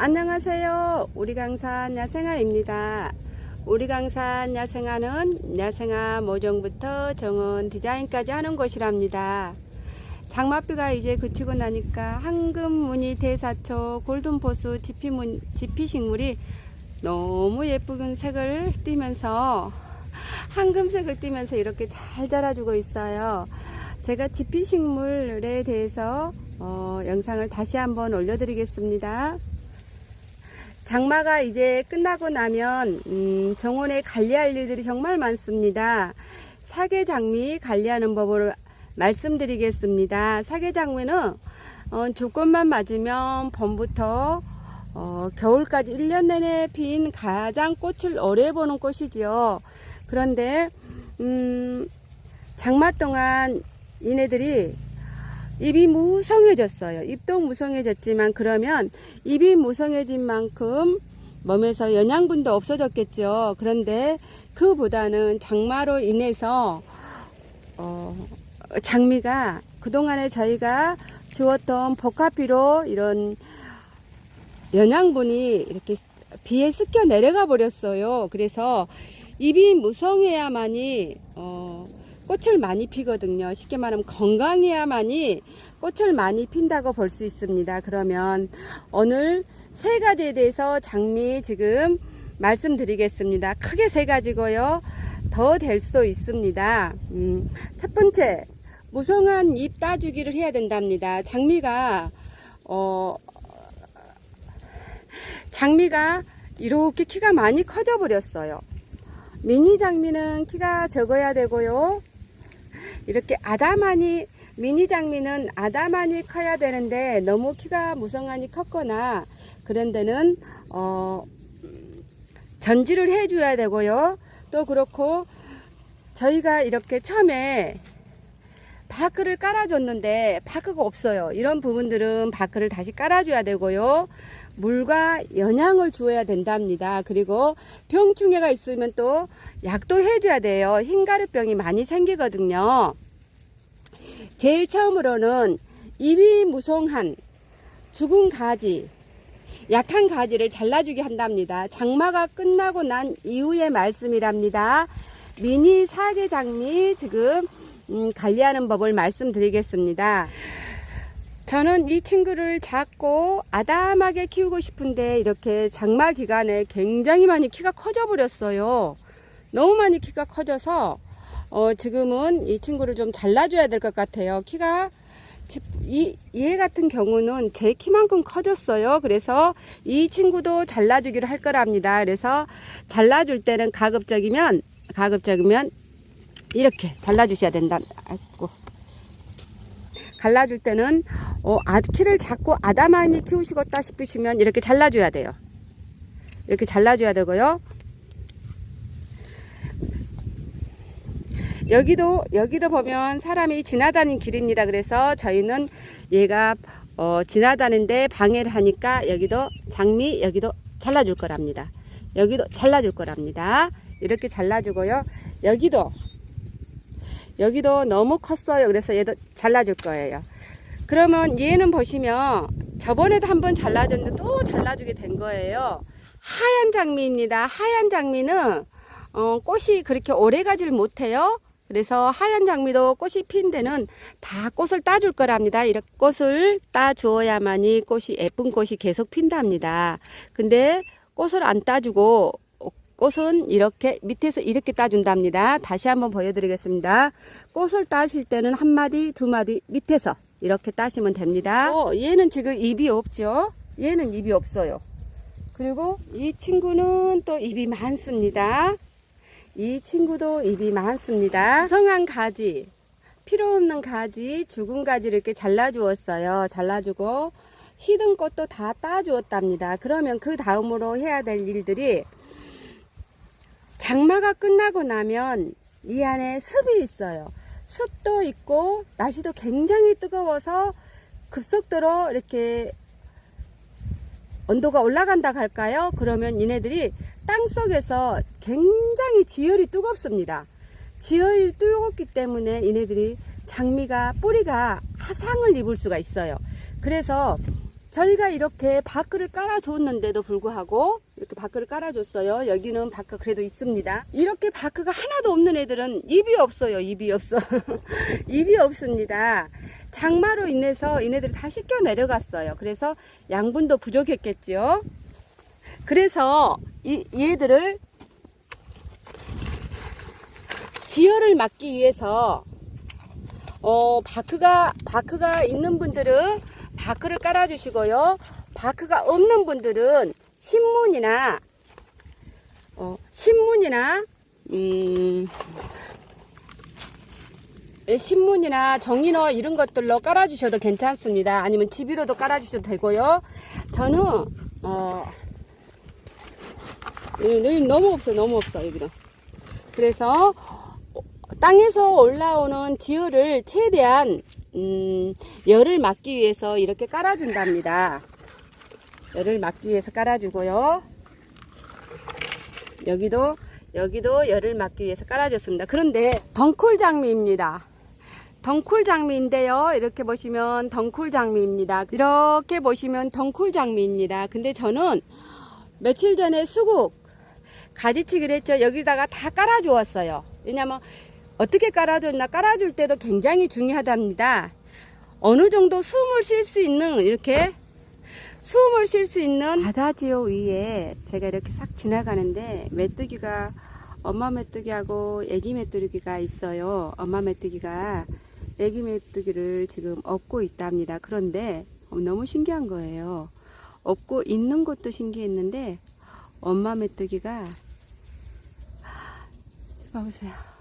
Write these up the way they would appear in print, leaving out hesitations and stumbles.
안녕하세요. 우리강산 야생아입니다. 우리강산 야생아는 야생아 모종부터 정원 디자인까지 하는 곳이랍니다. 장맛비가 이제 그치고 나니까 황금 무늬 대사초, 골든보스 지피식물이 너무 예쁜 색을 띠면서 황금색을 띠면서 이렇게 잘 자라주고 있어요. 제가 지피식물에 대해서 영상을 다시 한번 올려드리겠습니다. 장마가 이제 끝나고 나면 정원에 관리할 일들이 정말 많습니다. 사계장미 관리하는 법을 말씀드리겠습니다. 사계장미는 주꽃만 맞으면 봄부터 겨울까지 1년 내내 핀 가장 꽃을 오래 보는 꽃이지요. 그런데 장마 동안 얘네들이 잎이 무성해졌어요. 잎도 무성해졌지만 그러면 잎이 무성해진 만큼 몸에서 영양분도 없어졌겠죠. 그런데 그보다는 장마로 인해서 장미가 그동안에 저희가 주었던 복합비로 이런 영양분이 이렇게 비에 습겨 내려가 버렸어요. 그래서 잎이 무성해야만이 꽃을 많이 피거든요. 쉽게 말하면 건강해야만이 꽃을 많이 핀다고 볼 수 있습니다. 그러면 오늘 세 가지에 대해서 장미 지금 말씀드리겠습니다. 크게 세 가지고요. 더 될 수도 있습니다. 첫 번째, 무성한 잎 따주기를 해야 된답니다. 장미가 이렇게 키가 많이 커져 버렸어요. 미니 장미는 키가 적어야 되고요. 이렇게 미니 장미는 아담하니 커야 되는데 너무 키가 무성하니 컸거나 그런 데는 전지를 해줘야 되고요. 또 그렇고 저희가 이렇게 처음에 바크를 깔아줬는데 바크가 없어요. 이런 부분들은 바크를 다시 깔아줘야 되고요. 물과 영양을 주어야 된답니다. 그리고 병충해가 있으면 또 약도 해줘야 돼요. 흰가루병이 많이 생기거든요. 제일 처음으로는 잎이 무성한 죽은 가지, 약한 가지를 잘라주게 한답니다. 장마가 끝나고 난 이후의 말씀이랍니다. 미니 사계장미 지금 관리하는 법을 말씀드리겠습니다. 저는 이 친구를 작고 아담하게 키우고 싶은데 이렇게 장마 기간에 굉장히 많이 키가 커져 버렸어요. 너무 많이 키가 커져서 지금은 이 친구를 좀 잘라줘야 될 것 같아요. 키가 얘 같은 경우는 제 키만큼 커졌어요. 그래서 이 친구도 잘라주기로 할 거랍니다. 그래서 잘라줄 때는 가급적이면 이렇게 잘라주셔야 된다. 아이고. 갈라줄 때는 키를 작고 아담하니 키우시겠다 싶으시면 이렇게 잘라줘야 돼요. 이렇게 잘라줘야 되고요. 여기도 보면 사람이 지나다니는 길입니다. 그래서 저희는 얘가 지나다니는데 방해를 하니까 여기도 장미 여기도 잘라줄 거랍니다. 여기도 잘라줄 거랍니다. 이렇게 잘라주고요. 여기도 너무 컸어요. 그래서 얘도 잘라줄 거예요. 그러면 얘는 보시면 저번에도 한번 잘라줬는데 또 잘라주게 된 거예요. 하얀 장미입니다. 하얀 장미는 꽃이 그렇게 오래 가지를 못해요. 그래서 하얀 장미도 꽃이 핀 데는 다 꽃을 따줄 거랍니다. 이렇게 꽃을 따 주어야만이 예쁜 꽃이 계속 핀답니다. 근데 꽃을 안 따주고 꽃은 이렇게 밑에서 이렇게 따준답니다. 다시 한번 보여드리겠습니다. 꽃을 따실 때는 한 마디, 두 마디 밑에서 이렇게 따시면 됩니다. 얘는 지금 잎이 없죠. 얘는 잎이 없어요. 그리고 이 친구는 또 잎이 많습니다. 이 친구도 잎이 많습니다. 무성한 가지, 필요 없는 가지, 죽은 가지를 이렇게 잘라주었어요. 잘라주고 시든 꽃도 다 따주었답니다. 그러면 그 다음으로 해야 될 일들이 장마가 끝나고 나면 이 안에 습이 있어요. 습도 있고 날씨도 굉장히 뜨거워서 급속도로 이렇게 온도가 올라간다 할까요? 그러면 얘네들이 땅속에서 굉장히 지열이 뜨겁습니다. 지열이 뜨겁기 때문에 얘네들이 장미가 뿌리가 화상을 입을 수가 있어요. 그래서 저희가 이렇게 바크를 깔아줬는데도 불구하고 이렇게 바크를 깔아줬어요. 여기는 바크 그래도 있습니다. 이렇게 바크가 하나도 없는 애들은 입이 없어요. 입이 없어. 입이 없습니다. 장마로 인해서 얘네들이 다 씻겨 내려갔어요. 그래서 양분도 부족했겠죠. 그래서 얘들을 지혈을 막기 위해서 바크가 있는 분들은 바크를 깔아주시고요. 바크가 없는 분들은 신문이나 정리너 이런 것들로 깔아주셔도 괜찮습니다. 아니면 지비로도 깔아주셔도 되고요. 저는 너무 없어 여기는. 그래서 땅에서 올라오는 지혈을 최대한 열을 막기 위해서 이렇게 깔아준답니다. 열을 막기 위해서 깔아주고요. 여기도 열을 막기 위해서 깔아줬습니다. 그런데 덩쿨 장미입니다. 덩쿨 장미인데요. 이렇게 보시면 덩쿨 장미입니다. 이렇게 보시면 덩쿨 장미입니다. 근데 저는 며칠 전에 수국 가지치기를 했죠. 여기다가 다 깔아주었어요. 왜냐면 어떻게 깔아줬나, 깔아줄 때도 굉장히 중요하답니다. 어느 정도 숨을 쉴 수 있는, 이렇게 숨을 쉴 수 있는 바다지오 위에 제가 이렇게 싹 지나가는데 메뚜기가, 엄마 메뚜기하고 애기 메뚜기가 있어요. 엄마 메뚜기가 애기 메뚜기를 지금 업고 있답니다. 그런데 너무 신기한 거예요. 업고 있는 것도 신기했는데 엄마 메뚜기가, 봐보세요.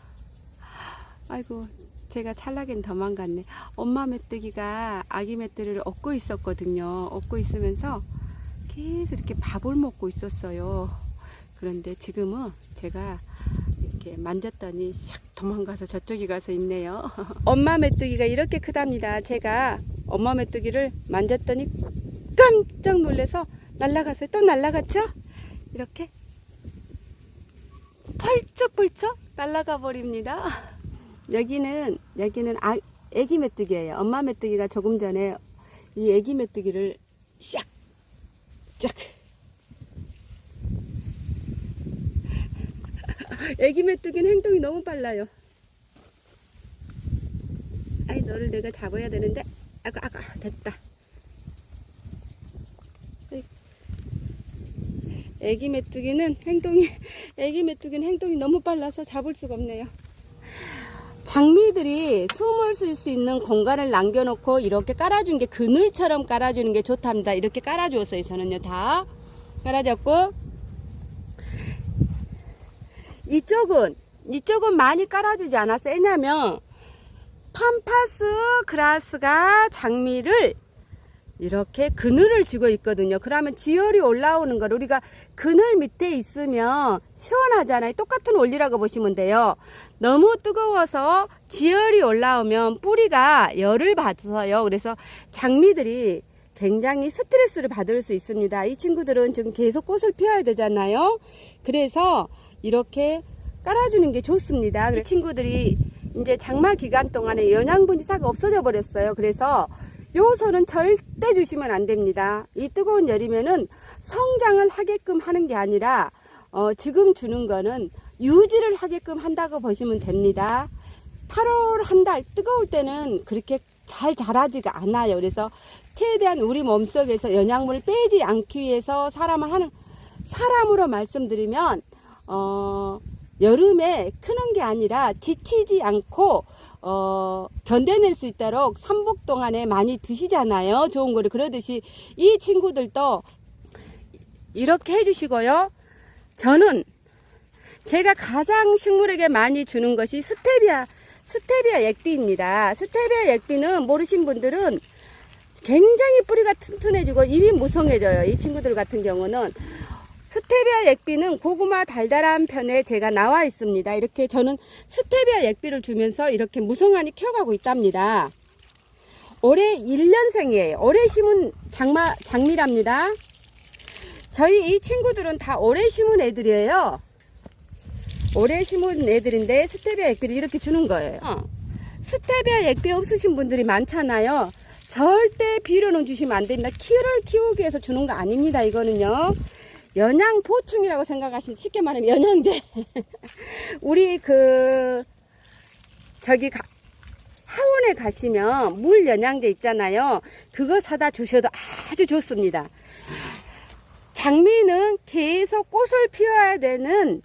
아이고, 제가 찰나긴 도망갔네. 엄마 메뚜기가 아기 메뚜기를 업고 있었거든요. 업고 있으면서 계속 이렇게 밥을 먹고 있었어요. 그런데 지금은 제가 이렇게 만졌더니 샥 도망가서 저쪽에 가서 있네요. 엄마 메뚜기가 이렇게 크답니다. 제가 엄마 메뚜기를 만졌더니 깜짝 놀라서 날아갔어요. 또 날아갔죠? 이렇게 펄쩍펄쩍 날아가 버립니다. 여기는 애기 메뚜기예요. 엄마 메뚜기가 조금 전에 이 애기 메뚜기를 샥 애기 메뚜기는 행동이 너무 빨라요. 아이, 너를 내가 잡아야 되는데, 아까 됐다. 애기 메뚜기는 행동이 너무 빨라서 잡을 수가 없네요. 장미들이 숨을 쉴 수 있는 공간을 남겨놓고 이렇게 깔아준 게 그늘처럼 깔아주는 게 좋답니다. 이렇게 깔아주었어요. 저는요, 다 깔아줬고, 이쪽은 많이 깔아주지 않았어요. 왜냐면 팜파스 그라스가 장미를 이렇게 그늘을 쥐고 있거든요. 그러면 지혈이 올라오는 걸 우리가 그늘 밑에 있으면 시원하잖아요. 똑같은 원리라고 보시면 돼요. 너무 뜨거워서 지혈이 올라오면 뿌리가 열을 받아요. 그래서 장미들이 굉장히 스트레스를 받을 수 있습니다. 이 친구들은 지금 계속 꽃을 피워야 되잖아요. 그래서 이렇게 깔아주는 게 좋습니다. 이 친구들이 이제 장마 기간 동안에 영양분이사가 없어져 버렸어요. 그래서 요소는 절대 주시면 안 됩니다. 이 뜨거운 열이면은 성장을 하게끔 하는 게 아니라 지금 주는 거는 유지를 하게끔 한다고 보시면 됩니다. 8월 한 달 뜨거울 때는 그렇게 잘 자라지가 않아요. 그래서 최대한 우리 몸속에서 영양분을 빼지 않기 위해서 사람으로 말씀드리면 여름에 크는 게 아니라 지치지 않고 견뎌낼 수 있도록 삼복 동안에 많이 드시잖아요. 좋은 거를. 그러듯이 이 친구들도 이렇게 해주시고요. 저는 제가 가장 식물에게 많이 주는 것이 스테비아 액비입니다. 스테비아 액비는 모르신 분들은 굉장히 뿌리가 튼튼해지고 잎이 무성해져요. 이 친구들 같은 경우는 스테비아 액비는 고구마 달달한 편에 제가 나와 있습니다. 이렇게 저는 스테비아 액비를 주면서 이렇게 무성하니 키워가고 있답니다. 올해 1년생이에요. 올해 심은 장미랍니다. 저희 이 친구들은 다 올해 심은 애들이에요. 올해 심은 애들인데 스테비아 액비를 이렇게 주는 거예요. 스테비아 액비 없으신 분들이 많잖아요. 절대 비료는 주시면 안 됩니다. 키를 키우기 위해서 주는 거 아닙니다. 이거는요. 영양 보충이라고 생각하시면, 쉽게 말하면 영양제. 우리 하원에 가시면 물 영양제 있잖아요. 그거 사다 주셔도 아주 좋습니다. 장미는 계속 꽃을 피워야 되는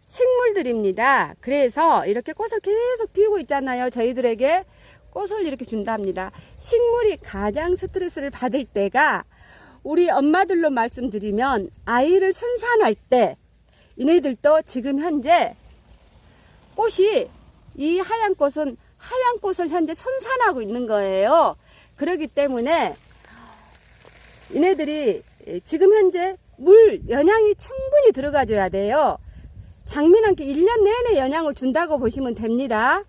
식물들입니다. 그래서 이렇게 꽃을 계속 피우고 있잖아요. 저희들에게 꽃을 이렇게 준답니다. 식물이 가장 스트레스를 받을 때가, 우리 엄마들로 말씀드리면 아이를 순산할 때, 이네들도 지금 현재 꽃이, 이 하얀 꽃은 하얀 꽃을 현재 순산하고 있는 거예요. 그렇기 때문에 이네들이 지금 현재 물 영양이 충분히 들어가줘야 돼요. 장미는 1년 내내 영양을 준다고 보시면 됩니다.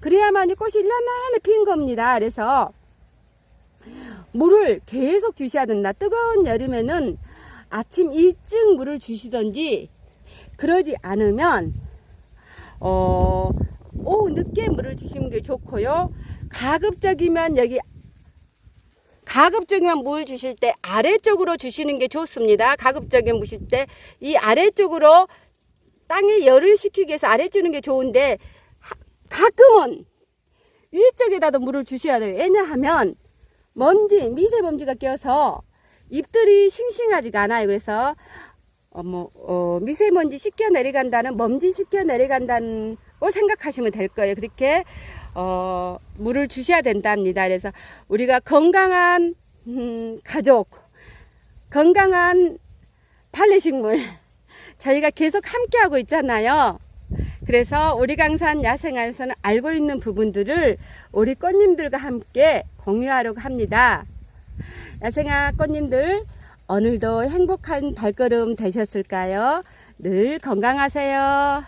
그래야만 이 꽃이 1년 내내 핀 겁니다. 그래서 물을 계속 주셔야 된다. 뜨거운 여름에는 아침 일찍 물을 주시던지, 그러지 않으면 오후 늦게 물을 주시는 게 좋고요. 가급적이면 물 주실 때 아래쪽으로 주시는 게 좋습니다. 가급적이면 물 주실 때 이 아래쪽으로 땅에 열을 식히기 위해서 아래 주는 게 좋은데, 가끔은 위쪽에다도 물을 주셔야 돼요. 왜냐하면 미세먼지가 껴서 잎들이 싱싱하지가 않아요. 그래서 미세먼지 씻겨 내려간다는, 먼지 씻겨 내려간다는 거 생각하시면 될 거예요. 그렇게 물을 주셔야 된답니다. 그래서 우리가 건강한 가족, 건강한 판례식물, 저희가 계속 함께 하고 있잖아요. 그래서 우리 강산 야생화에서는 알고 있는 부분들을 우리 꽃님들과 함께 공유하려고 합니다. 야생화 꽃님들, 오늘도 행복한 발걸음 되셨을까요? 늘 건강하세요.